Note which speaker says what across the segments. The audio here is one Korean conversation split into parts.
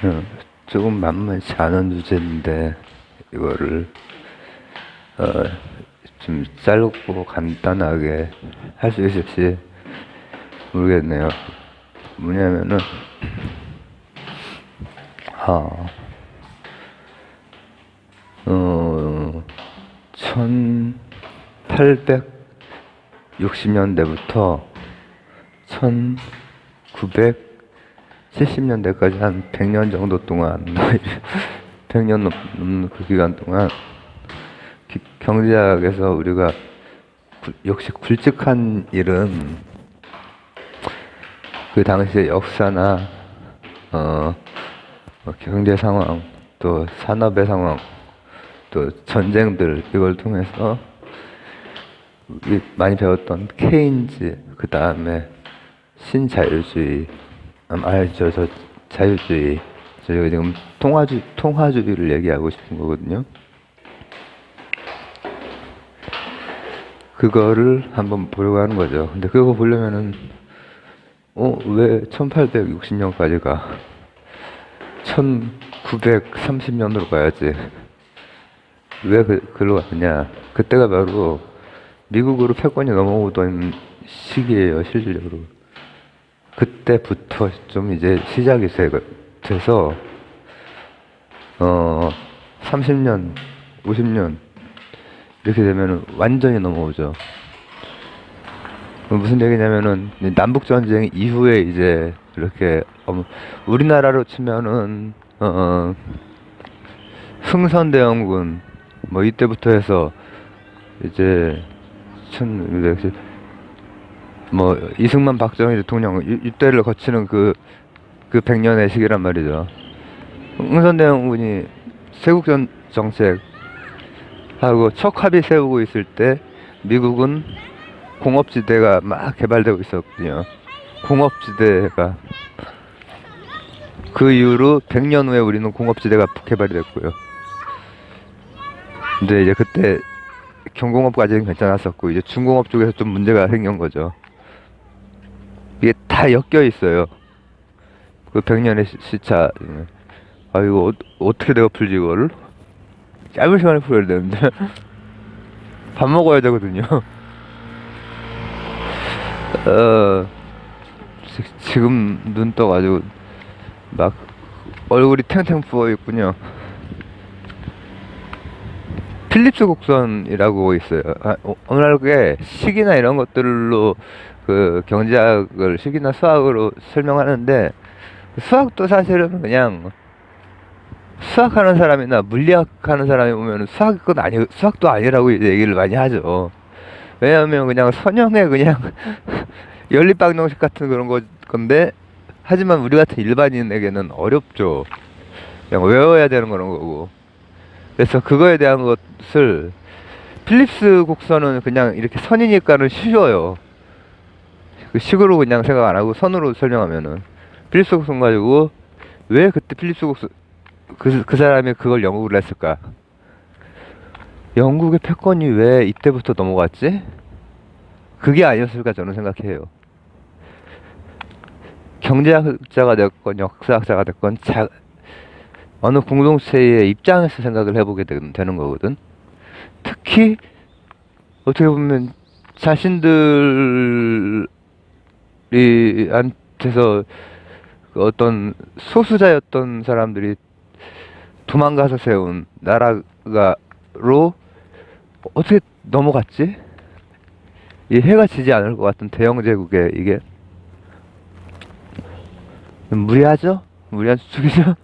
Speaker 1: 어, 조금 만만치 않은 주제인데 이거를 어, 좀 짧고 간단하게 할 수 있을지 모르겠네요. 뭐냐면은 아, 1860년대부터 1970년대까지 한 100년 정도 동안 100년 넘는 그 기간 동안 경제학에서 우리가 역시 굵직한 일은 그 당시의 역사나 경제 상황, 또 산업의 상황, 또 전쟁들 이걸 통해서 많이 배웠던 케인즈, 그 다음에 신자유주의, 알죠? 저 자유주의, 저희가 지금 통화주의를 얘기하고 싶은 거거든요. 그거를 한번 보려고 하는 거죠. 근데 그거 보려면은 왜 1860년까지 가? 1930년으로 가야지. 왜 글로 갔느냐? 그때가 바로 미국으로 패권이 넘어오던 시기예요, 실질적으로. 그때부터 좀 이제 시작이 돼서 30년, 50년 이렇게 되면은 완전히 넘어오죠. 무슨 얘기냐면은 남북 전쟁 이후에 이제 이렇게 우리나라로 치면은 흥선대원군 뭐 이때부터 해서 이제 1900, 뭐 이승만 박정희 대통령 이때를 거치는 그 100년의 시기란 말이죠. 흥선대원군이 세국전 정책 하고 척합이 세우고 있을 때 미국은 공업지대가 막 개발되고 있었거든요. 공업지대가 그 이후로 100년 후에 우리는 공업지대가 개발이 됐고요. 근데 이제 그때 경공업까지는 괜찮았었고 이제 중공업 쪽에서 좀 문제가 생긴 거죠. 이게 다 엮여 있어요. 그 100년의 시차. 아 이거 어떻게 내가 풀지 이거를? 짧은 시간에 풀어야 되는데 밥 먹어야 되거든요. 지금 눈 떠가지고 막 얼굴이 탱탱 부어 있군요. 필립스 곡선이라고 있어요. 오늘날에 식이나 이런 것들로 그 경제학을 식이나 수학으로 설명하는데 수학도 사실은 그냥 수학하는 사람이나 물리학하는 사람이 보면 수학도 아니라고 이제 얘기를 많이 하죠. 왜냐하면 그냥 선형의 그냥 연립방정식 같은 그런 건데 하지만 우리 같은 일반인에게는 어렵죠. 그냥 외워야 되는 그런 거고. 그래서 그거에 대한 것을 필립스 곡선은 그냥 이렇게 선이니까는 쉬워요. 그 식으로 그냥 생각 안 하고 선으로 설명하면은 필립스 곡선 가지고 왜 그때 필립스 곡선 그 사람이 그걸 영국을 했을까? 영국의 패권이 왜 이때부터 넘어갔지? 그게 아니었을까 저는 생각해요. 경제학자가 됐건 역사학자가 됐건 어느 공동체의 입장에서 생각을 해보게 되는 거거든. 특히 어떻게 보면 자신들이 한테서 어떤 소수자였던 사람들이 도망가서 세운 나라가로 어떻게 넘어갔지? 이 해가 지지 않을 것 같은 대영 제국에 이게 무리하죠? 무리한 수준이죠?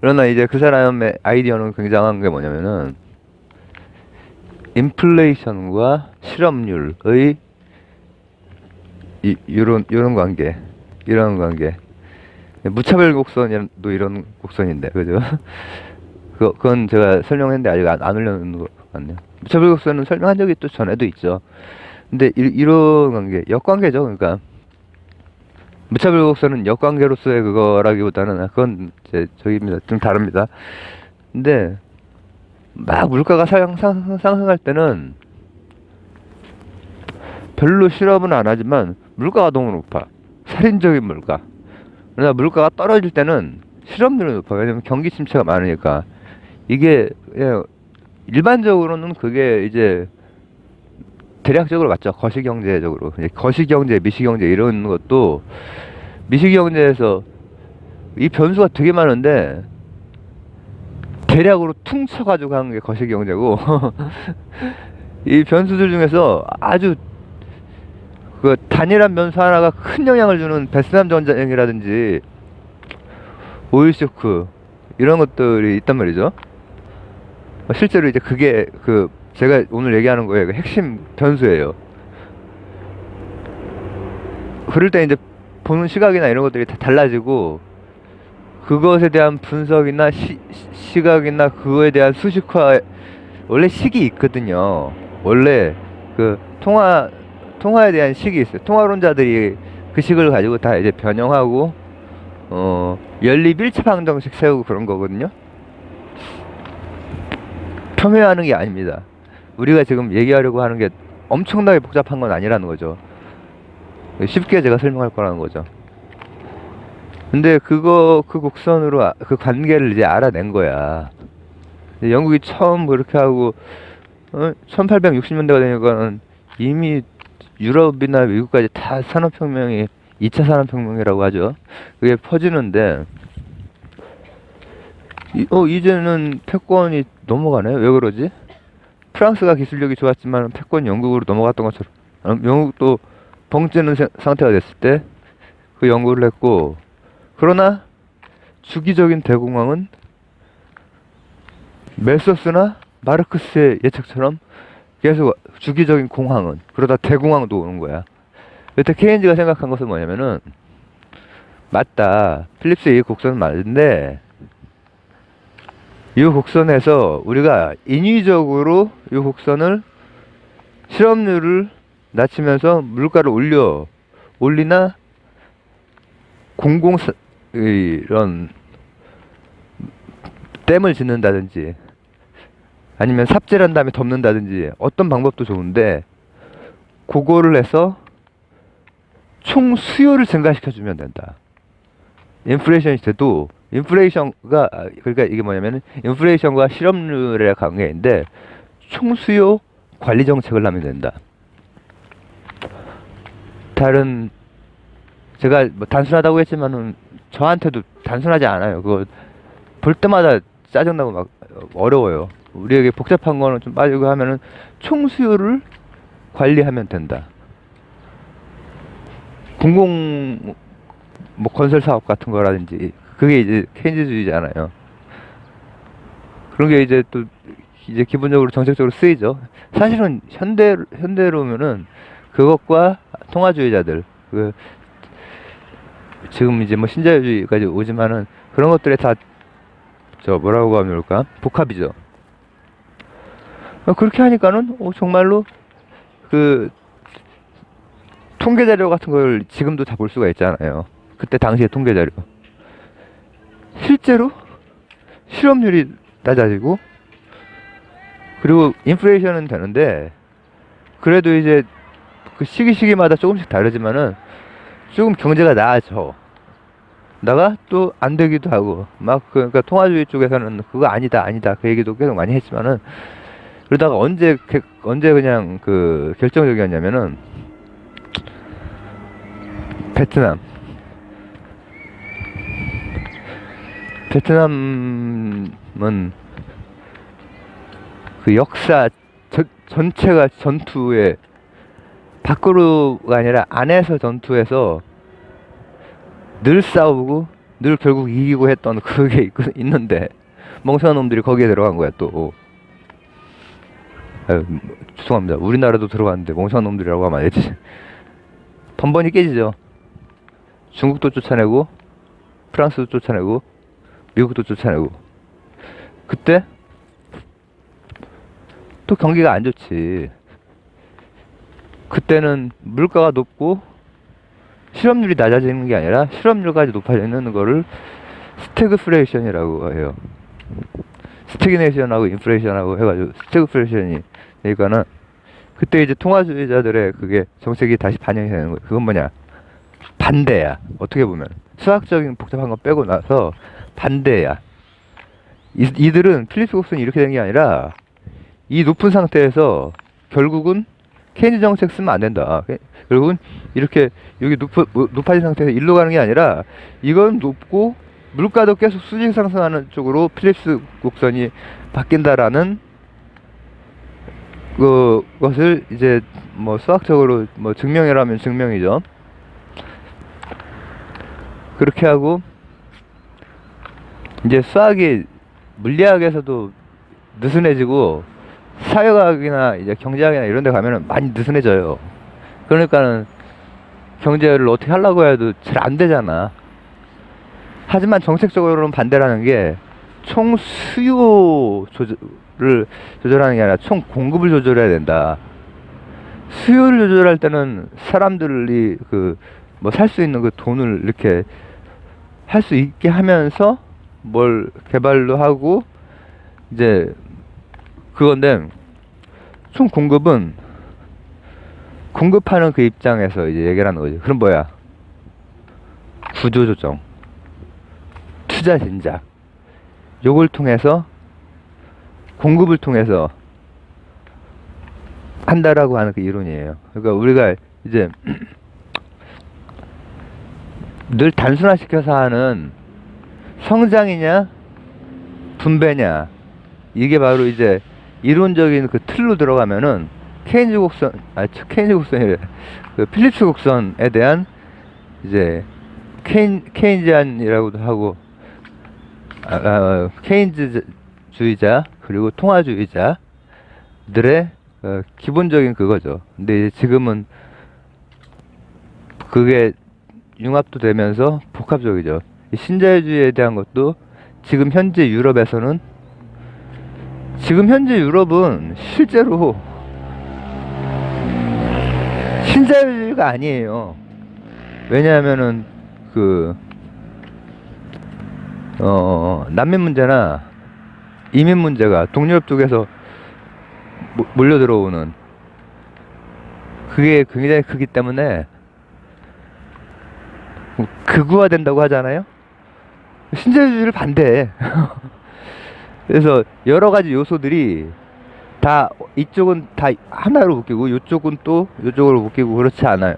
Speaker 1: 그러나 이제 그 사람의 아이디어는 굉장한 게 뭐냐면은 인플레이션과 실업률의 이런 관계, 무차별 곡선도 이런 곡선인데, 그죠? 그건 제가 설명했는데 아직 안 올려놓은 것 같네요. 무차별 곡선은 설명한 적이 또 전에도 있죠. 근데 이런 관계, 역관계죠. 그러니까 무차별 곡선은 역관계로서의 그거라기보다는 그건 이제 저기입니다. 좀 다릅니다. 근데 막 물가가 상승할 때는 별로 실험은 안 하지만 물가가 너무 높아. 살인적인 물가. 그러나 물가가 떨어질 때는 실업률이 높아요. 왜냐면 경기 침체가 많으니까. 이게 그냥 일반적으로는 그게 이제 대략적으로 맞죠. 거시경제적으로. 이제 거시경제, 미시경제 이런 것도 미시경제에서 이 변수가 되게 많은데 대략으로 퉁쳐가지고 하는 게 거시경제고 이 변수들 중에서 아주 그 단일한 변수 하나가 큰 영향을 주는 베트남 전쟁이라든지 오일 쇼크 이런 것들이 있단 말이죠. 실제로 이제 그게 그 제가 오늘 얘기하는 거에 그 핵심 변수예요. 그럴 때 이제 보는 시각이나 이런 것들이 다 달라지고 그것에 대한 분석이나 시각이나 그거에 대한 수식화 원래 식이 있거든요. 원래 그 통화에 대한 식이 있어요. 통화론자들이 그 식을 가지고 다 이제 변형하고 연립 일치 방정식 세우고 그런 거거든요. 폄훼하는 게 아닙니다. 우리가 지금 얘기하려고 하는 게 엄청나게 복잡한 건 아니라는 거죠. 쉽게 제가 설명할 거라는 거죠. 근데 그 곡선으로 그 관계를 이제 알아낸 거야. 영국이 처음 그렇게 하고 1860년대가 되니까는 이미 유럽이나 미국까지 다 산업혁명이 2차 산업혁명이라고 하죠. 그게 퍼지는데 이제는 패권이 넘어가네요. 왜 그러지? 프랑스가 기술력이 좋았지만 패권이 영국으로 넘어갔던 것처럼 영국도 벙찌는 상태가 됐을 때 그 연구를 했고 그러나 주기적인 대공황은 멜소스나 마르크스의 예측처럼 계속 주기적인 공황은 그러다 대공황도 오는 거야. 여태 케인즈가 생각한 것은 뭐냐면은 맞다. 필립스의 이 곡선은 맞는데 이 곡선에서 우리가 인위적으로 이 곡선을 실업률을 낮추면서 물가를 올리나 이런 댐을 짓는다든지 아니면 삽질을 한 다음에 덮는다든지 어떤 방법도 좋은데 그거를 해서 총 수요를 증가시켜주면 된다. 인플레이션 시대도 인플레이션가 그러니까 이게 뭐냐면은 인플레이션과 실업률의 관계인데 총수요 관리 정책을 하면 된다. 다른 제가 뭐 단순하다고 했지만은 저한테도 단순하지 않아요. 그거 볼 때마다 짜증나고 막 어려워요. 우리에게 복잡한 거는 좀 빠지고 하면은 총수요를 관리하면 된다. 공공 뭐 건설 사업 같은 거라든지 그게 이제 케인즈주의잖아요. 그런 게 이제 또 이제 기본적으로 정책적으로 쓰이죠. 사실은 현대로면은 그것과 통화주의자들 그 지금 이제 뭐 신자유주의까지 오지만은 그런 것들에 다 저 뭐라고 하면 좋을까? 복합이죠. 그렇게 하니까는 정말로 그 통계 자료 같은 걸 지금도 다 볼 수가 있잖아요. 그때 당시의 통계 자료. 실제로 실업률이 낮아지고 그리고 인플레이션은 되는데 그래도 이제 그 시기마다 조금씩 다르지만은 조금 경제가 나아져. 나가 또 안 되기도 하고 막 그러니까 통화주의 쪽에서는 그거 아니다 그 얘기도 계속 많이 했지만은 그러다가 언제 그냥 그 결정적이었냐면은 베트남은 그 역사 전체가 전투에 밖으로가 아니라 안에서 전투에서 늘 싸우고 늘 결국 이기고 했던 그게 있는데 멍청한 놈들이 거기에 들어간 거야 또. 아유, 죄송합니다. 우리나라도 들어갔는데 멍청한 놈들이라고 하면 안 되지. 번번이 깨지죠. 중국도 쫓아내고 프랑스도 쫓아내고 미국도 쫓아내고 그때 또 경기가 안 좋지. 그때는 물가가 높고 실업률이 낮아지는 게 아니라 실업률까지 높아지는 거를 스태그플레이션이라고 해요. 스태그네이션하고 인플레이션하고 해가지고 스태그플레이션이 그러니까는 그때 이제 통화주의자들의 그게 정책이 다시 반영이 되는 거예요. 그건 뭐냐? 반대야. 어떻게 보면 수학적인 복잡한 거 빼고 나서 반대야. 이들은 필립스 곡선이 이렇게 된 게 아니라 이 높은 상태에서 결국은 케인즈 정책 쓰면 안 된다. 결국은 이렇게 여기 높아진 상태에서 일로 가는 게 아니라 이건 높고 물가도 계속 수직 상승하는 쪽으로 필립스 곡선이 바뀐다라는 그것을 이제 뭐 수학적으로 뭐 증명이라면 증명이죠. 그렇게 하고 이제 수학이 물리학에서도 느슨해지고 사회과학이나 이제 경제학이나 이런 데 가면은 많이 느슨해져요. 그러니까는 경제를 어떻게 하려고 해도 잘 안 되잖아. 하지만 정책적으로는 반대라는 게 총 수요 조절을 조절하는 게 아니라 총 공급을 조절해야 된다. 수요를 조절할 때는 사람들이 그 뭐 살 수 있는 그 돈을 이렇게 할 수 있게 하면서 뭘 개발도 하고 이제 그건데, 총 공급은 공급하는 그 입장에서 이제 얘기를 하는 거지. 그럼 뭐야? 구조조정, 투자 진작, 요걸 통해서 공급을 통해서 한다라고 하는 그 이론이에요. 그러니까 우리가 이제 늘 단순화시켜서 하는 성장이냐 분배냐, 이게 바로 이제 이론적인 그 틀로 들어가면은 케인즈 곡선이래. 그 필립스 곡선에 대한 이제 케인지안이라고도 하고, 케인즈주의자 그리고 통화주의자들의 기본적인 그거죠. 근데 이제 지금은 그게 융합도 되면서 복합적이죠. 이 신자유주의에 대한 것도 지금 현재 유럽은 실제로 신자유주의가 아니에요. 왜냐하면은 난민 문제나 이민 문제가 동유럽 쪽에서 몰려 들어오는 그게 굉장히 크기 때문에 극우화된다고 하잖아요. 신자유주의를 반대해. 그래서 여러 가지 요소들이 다 이쪽은 다 하나로 묶이고 이쪽은 또 이쪽으로 묶이고 그렇지 않아요.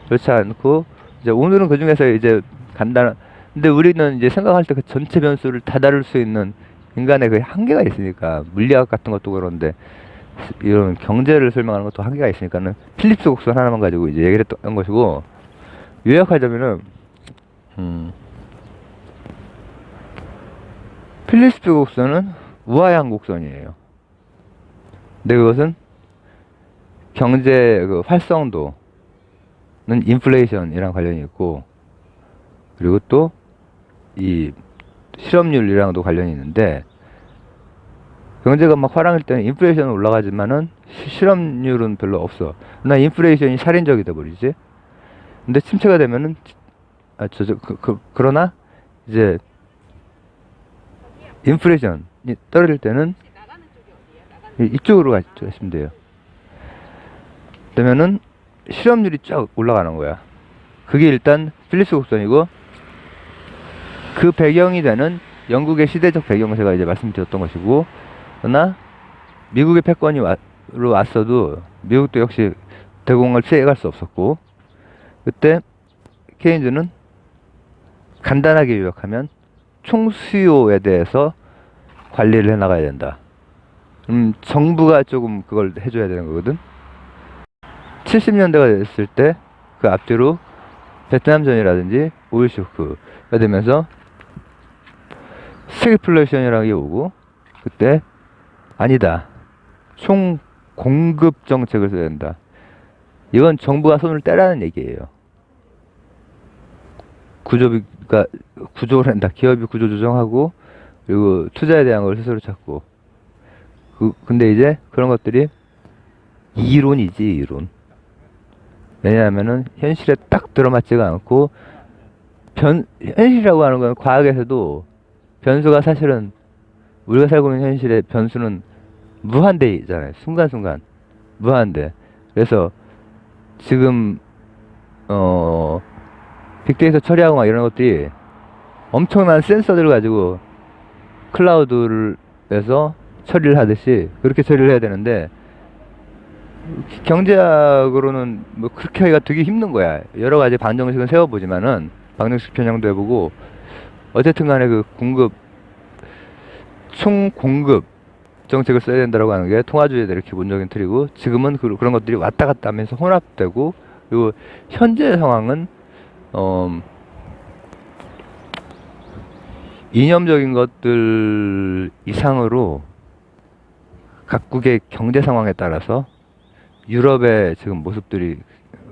Speaker 1: 그렇지 않고 이제 오늘은 그 중에서 이제 간단한, 근데 우리는 이제 생각할 때 그 전체 변수를 다 다룰 수 있는 인간의 그 한계가 있으니까, 물리학 같은 것도 그런데 이런 경제를 설명하는 것도 한계가 있으니까는 필립스 곡선 하나만 가지고 이제 얘기를 했던 것이고, 요약하자면은 필립스 곡선은 우하향 곡선이에요. 근데 그것은 경제 그 활성도는 인플레이션이랑 관련이 있고, 그리고 또 이 실업률이랑도 관련이 있는데, 경제가 막 화랑일 때는 인플레이션은 올라가지만은 실업률은 별로 없어. 나 인플레이션이 살인적이 돼버리지. 근데 침체가 되면은 그러나 이제 인플레이션이 떨어질 때는 이쪽으로 가시면 돼요. 그러면은 실업률이 쫙 올라가는 거야. 그게 일단 필립스 곡선이고, 그 배경이 되는 영국의 시대적 배경을 제가 이제 말씀드렸던 것이고, 그러나 미국의 패권이 왔어도 미국도 역시 대공을 피해갈 수 없었고, 그때 케인즈는 간단하게 요약하면 총수요에 대해서 관리를 해나가야 된다. 정부가 조금 그걸 해줘야 되는 거거든. 70년대가 됐을 때 그 앞뒤로 베트남전이라든지 오일 쇼크가 되면서 스태그플레이션이라는 게 오고, 그때 아니다, 총 공급 정책을 써야 된다. 이건 정부가 손을 떼라는 얘기예요. 구조를 한다. 기업이 구조 조정하고, 그리고 투자에 대한 걸 스스로 찾고. 근데 이제 그런 것들이 이론이지, 이론. 왜냐하면은 현실에 딱 들어맞지가 않고, 현실이라고 하는 건 과학에서도 변수가 사실은 우리가 살고 있는 현실의 변수는 무한대잖아요. 순간순간. 무한대. 그래서 지금 빅데이터 처리하고 막 이런 것들이 엄청난 센서들을 가지고 클라우드에서 처리를 하듯이 그렇게 처리를 해야 되는데, 경제학으로는 뭐 그렇게 하기가 되게 힘든 거야. 여러 가지 방정식을 세워보지만은, 방정식 편향도 해보고, 어쨌든 간에 그 총 공급 정책을 써야 된다고 하는 게 통화주의에 대한 기본적인 틀이고, 지금은 그런 것들이 왔다 갔다 하면서 혼합되고, 그리고 현재 상황은 이념적인 것들 이상으로 각국의 경제 상황에 따라서 유럽의 지금 모습들이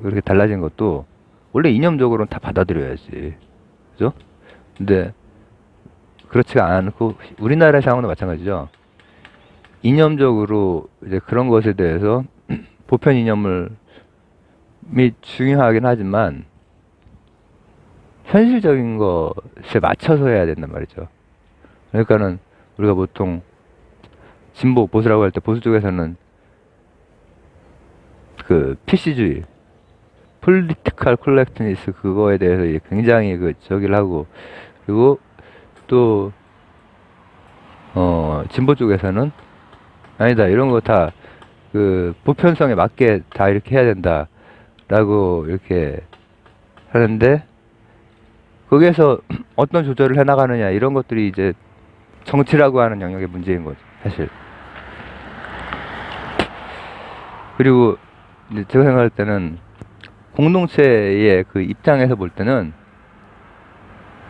Speaker 1: 그렇게 달라진 것도 원래 이념적으로는 다 받아들여야지, 그죠? 근데 그렇지가 않고 우리나라의 상황도 마찬가지죠. 이념적으로 이제 그런 것에 대해서 보편 이념을 중요하긴 하지만 현실적인 것에 맞춰서 해야 된단 말이죠. 그러니까는 우리가 보통 진보 보수라고 할 때 보수 쪽에서는 그 PC주의, political correctness, 그거에 대해서 이제 굉장히 저기를 하고, 그리고 또 진보 쪽에서는 아니다, 이런 거 다 그 보편성에 맞게 다 이렇게 해야 된다라고 이렇게 하는데, 거기에서 어떤 조절을 해 나가느냐, 이런 것들이 이제 정치라고 하는 영역의 문제인 거죠, 사실. 그리고 이제 제가 생각할 때는 공동체의 그 입장에서 볼 때는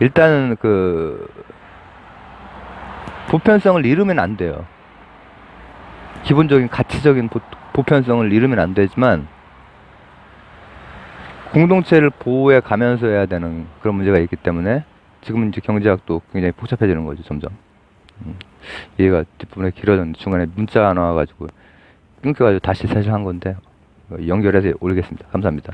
Speaker 1: 일단은 그 보편성을 잃으면 안 돼요. 기본적인 가치적인 보편성을 잃으면 안 되지만, 공동체를 보호해 가면서 해야 되는 그런 문제가 있기 때문에 지금은 이제 경제학도 굉장히 복잡해지는 거죠, 점점. 얘가 뒷부분에 길어졌는데 중간에 문자 하나 와가지고 끊겨가지고 다시 사실 한 건데, 연결해서 올리겠습니다. 감사합니다.